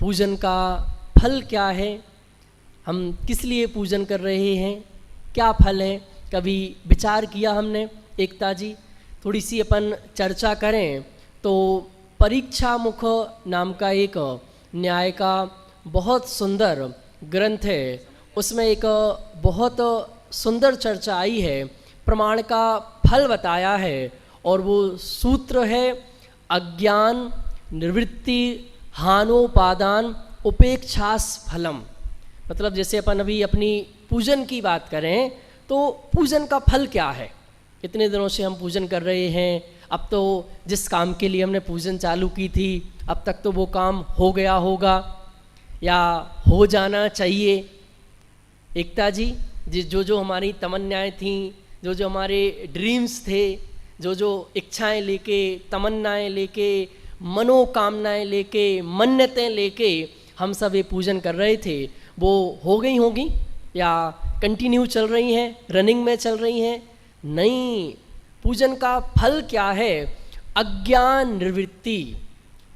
पूजन का फल क्या है, हम किस लिए पूजन कर रहे हैं, क्या फल है, कभी विचार किया हमने एकता जी? थोड़ी सी अपन चर्चा करें तो परीक्षा मुख नाम का एक न्याय का बहुत सुंदर ग्रंथ है, उसमें एक बहुत सुंदर चर्चा आई है, प्रमाण का फल बताया है, और वो सूत्र है अज्ञान निवृत्ति हानोपादान उपेक्षास फलम। मतलब जैसे अपन अभी अपनी पूजन की बात करें तो पूजन का फल क्या है? इतने दिनों से हम पूजन कर रहे हैं, अब तो जिस काम के लिए हमने पूजन चालू की थी अब तक तो वो काम हो गया होगा या हो जाना चाहिए। एकता जी, जो हमारी तमन्नाएं थीं, जो हमारे ड्रीम्स थे, जो इच्छाएं लेके, तमन्नाएं लेके, मनोकामनाएं लेके, मन्नतें लेके हम सब ये पूजन कर रहे थे, वो हो गई होगी या कंटिन्यू चल रही हैं, रनिंग में चल रही हैं? नहीं, पूजन का फल क्या है? अज्ञान निवृत्ति।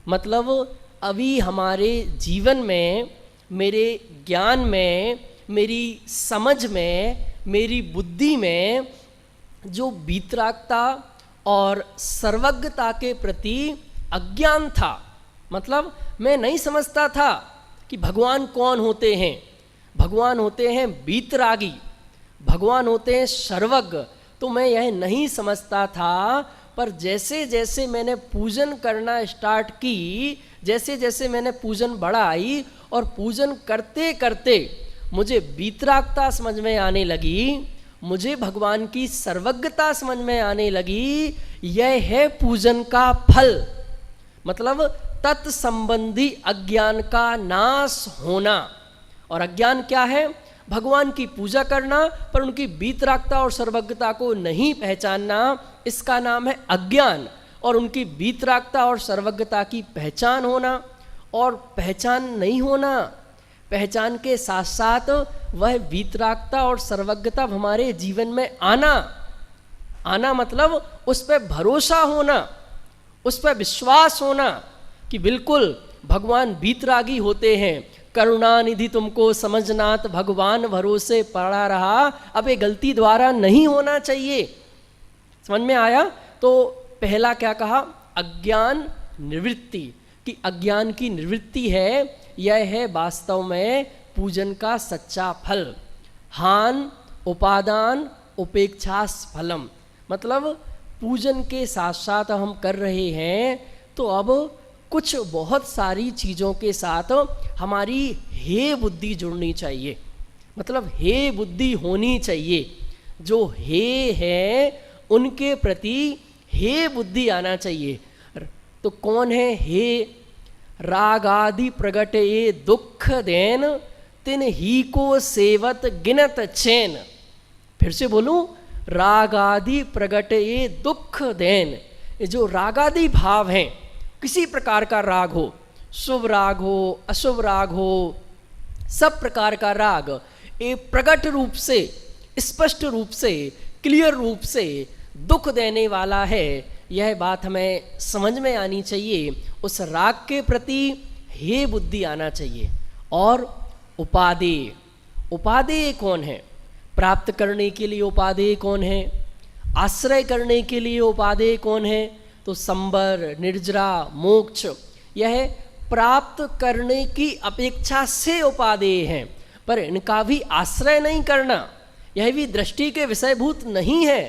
मतलब अभी हमारे जीवन में, मेरे ज्ञान में, मेरी समझ में, मेरी बुद्धि में जो वीतरागता और सर्वज्ञता के प्रति अज्ञान था। मतलब मैं नहीं समझता था कि भगवान कौन होते हैं। भगवान होते हैं वीतरागी, भगवान होते हैं सर्वज्ञ। तो मैं यह नहीं समझता था, पर जैसे जैसे मैंने पूजन करना स्टार्ट की, जैसे जैसे मैंने पूजन बढ़ाई और पूजन करते करते मुझे वीतरागता समझ में आने लगी, मुझे भगवान की सर्वज्ञता समझ में आने लगी। यह है पूजन का फल। मतलब तत्संबंधी अज्ञान का नाश होना। और अज्ञान क्या है? भगवान की पूजा करना पर उनकी वीतरागता और सर्वज्ञता को नहीं पहचानना, इसका नाम है अज्ञान। और उनकी वीतरागता और सर्वज्ञता की पहचान होना और पहचान नहीं होना, पहचान के साथ साथ वह वीतरागता और सर्वज्ञता हमारे जीवन में आना मतलब उस पर भरोसा होना, उस पर विश्वास होना कि बिल्कुल भगवान वीतरागी होते हैं। करुणानिधि तुमको समझनात भगवान भरोसे पड़ा रहा, अब ये गलती द्वारा नहीं होना चाहिए। समझ में आया? तो पहला क्या कहा? अज्ञान निवृत्ति, कि अज्ञान की निवृत्ति है, यह है वास्तव में पूजन का सच्चा फल। हान उपादान उपेक्षास फलम। मतलब पूजन के साथ साथ हम कर रहे हैं तो अब कुछ बहुत सारी चीज़ों के साथ हमारी हे बुद्धि जुड़नी चाहिए। मतलब हे बुद्धि होनी चाहिए। जो हे है उनके प्रति हे बुद्धि आना चाहिए। तो कौन है हे? राग आदि प्रगट ये दुख देन, तिन ही को सेवत गिनत चैन। फिर से बोलूं, राग आदि प्रगट ये दुख देन। ये जो रागादि भाव हैं, किसी प्रकार का राग हो, शुभ राग हो, अशुभ राग हो, सब प्रकार का राग ये प्रकट रूप से, स्पष्ट रूप से, क्लियर रूप से दुख देने वाला है। यह बात हमें समझ में आनी चाहिए। उस राग के प्रति हे बुद्धि आना चाहिए। और उपादेय, उपादेय कौन है? प्राप्त करने के लिए उपादेय कौन है? आश्रय करने के लिए उपादेय कौन है? तो संबर, निर्जरा, मोक्ष, यह प्राप्त करने की अपेक्षा से उपादेय हैं, पर इनका भी आश्रय नहीं करना, यह भी दृष्टि के विषयभूत नहीं है।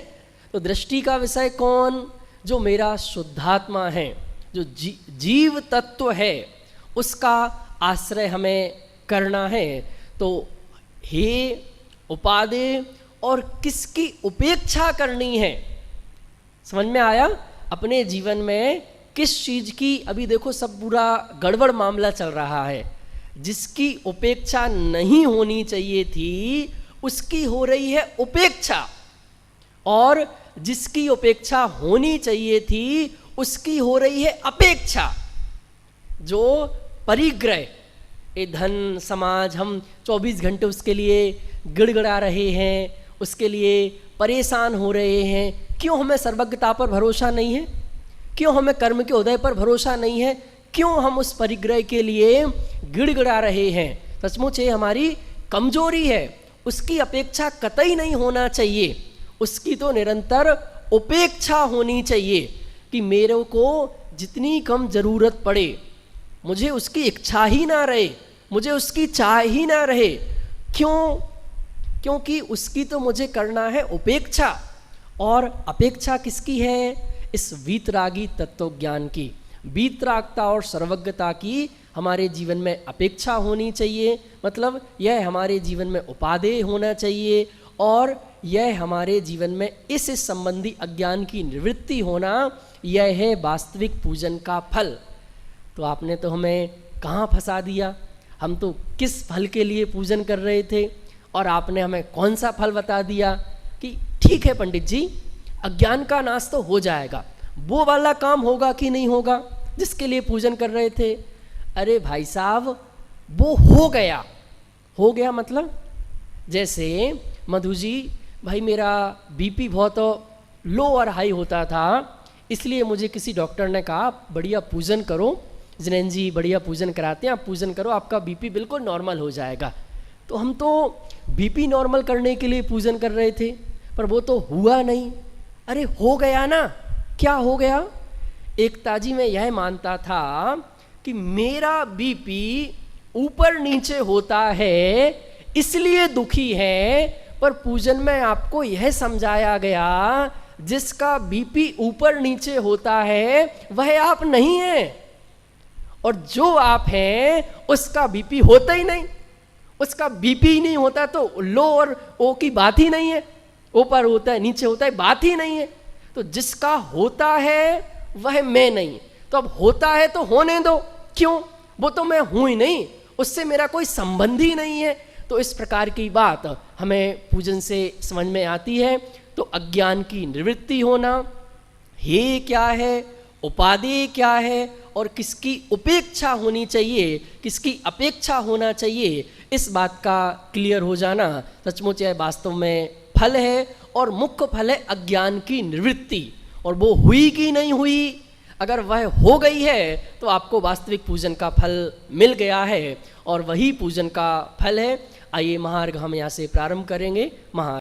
तो दृष्टि का विषय कौन? जो मेरा शुद्धात्मा है, जो जीव तत्व है, उसका आश्रय हमें करना है। तो हे उपादेय, और किसकी उपेक्षा करनी है? समझ में आया? अपने जीवन में किस चीज़ की, अभी देखो सब पूरा गड़बड़ मामला चल रहा है। जिसकी उपेक्षा नहीं होनी चाहिए थी उसकी हो रही है उपेक्षा, और जिसकी उपेक्षा होनी चाहिए थी उसकी हो रही है अपेक्षा। जो परिग्रह, ये धन समाज, हम 24 घंटे उसके लिए गिड़गिड़ा रहे हैं, उसके लिए परेशान हो रहे हैं। क्यों हमें सर्वज्ञता पर भरोसा नहीं है? क्यों हमें कर्म के उदय पर भरोसा नहीं है? क्यों हम उस परिग्रह के लिए गिड़गिड़ा रहे हैं, सचमुच ये हमारी कमजोरी है। उसकी अपेक्षा कतई नहीं होना चाहिए, उसकी तो निरंतर उपेक्षा होनी चाहिए कि मेरे को जितनी कम जरूरत पड़े मुझे उसकी इच्छा ही ना रहे, मुझे उसकी चाह ही ना रहे। क्यों? क्योंकि उसकी तो मुझे करना है उपेक्षा। और अपेक्षा किसकी है? इस वीतरागी तत्व ज्ञान की, वीतरागता और सर्वज्ञता की हमारे जीवन में अपेक्षा होनी चाहिए। मतलब यह हमारे जीवन में उपादेय होना चाहिए और यह हमारे जीवन में इस संबंधी अज्ञान की निवृत्ति होना, यह है वास्तविक पूजन का फल। तो आपने तो हमें कहाँ फंसा दिया, हम तो किस फल के लिए पूजन कर रहे थे और आपने हमें कौन सा फल बता दिया कि ठीक है पंडित जी, अज्ञान का नाश तो हो जाएगा, वो वाला काम होगा कि नहीं होगा जिसके लिए पूजन कर रहे थे। अरे भाई साहब, वो हो गया। हो गया मतलब जैसे मधु जी, भाई मेरा बीपी बहुत लो और हाई होता था, इसलिए मुझे किसी डॉक्टर ने कहा बढ़िया पूजन करो, जिनेन जी बढ़िया पूजन कराते हैं, आप पूजन करो, आपका बीपी बिल्कुल नॉर्मल हो जाएगा। तो हम तो बीपी नॉर्मल करने के लिए पूजन कर रहे थे, पर वो तो हुआ नहीं। अरे हो गया ना। क्या हो गया? एकताजी में यह मानता था कि मेरा बीपी ऊपर नीचे होता है इसलिए दुखी है, पर पूजन में आपको यह समझाया गया जिसका बीपी ऊपर नीचे होता है वह आप नहीं है, और जो आप हैं उसका बीपी होता ही नहीं। उसका बीपी ही नहीं होता तो लो और ओ की बात ही नहीं है, ऊपर होता है नीचे होता है बात ही नहीं है। तो जिसका होता है वह मैं नहीं, तो अब होता है तो होने दो। क्यों? वो तो मैं हूं ही नहीं, उससे मेरा कोई संबंध ही नहीं है। तो इस प्रकार की बात हमें पूजन से समझ में आती है। तो अज्ञान की निवृत्ति होना, हे क्या है, उपादेय क्या है और किसकी उपेक्षा होनी चाहिए, किसकी अपेक्षा होना चाहिए, इस बात का क्लियर हो जाना सचमुच यह वास्तव में फल है। और मुख्य फल है अज्ञान की निवृत्ति। और वो हुई कि नहीं हुई, अगर वह हो गई है तो आपको वास्तविक पूजन का फल मिल गया है और वही पूजन का फल है। आइए महार्घ हम यहाँ से प्रारंभ करेंगे।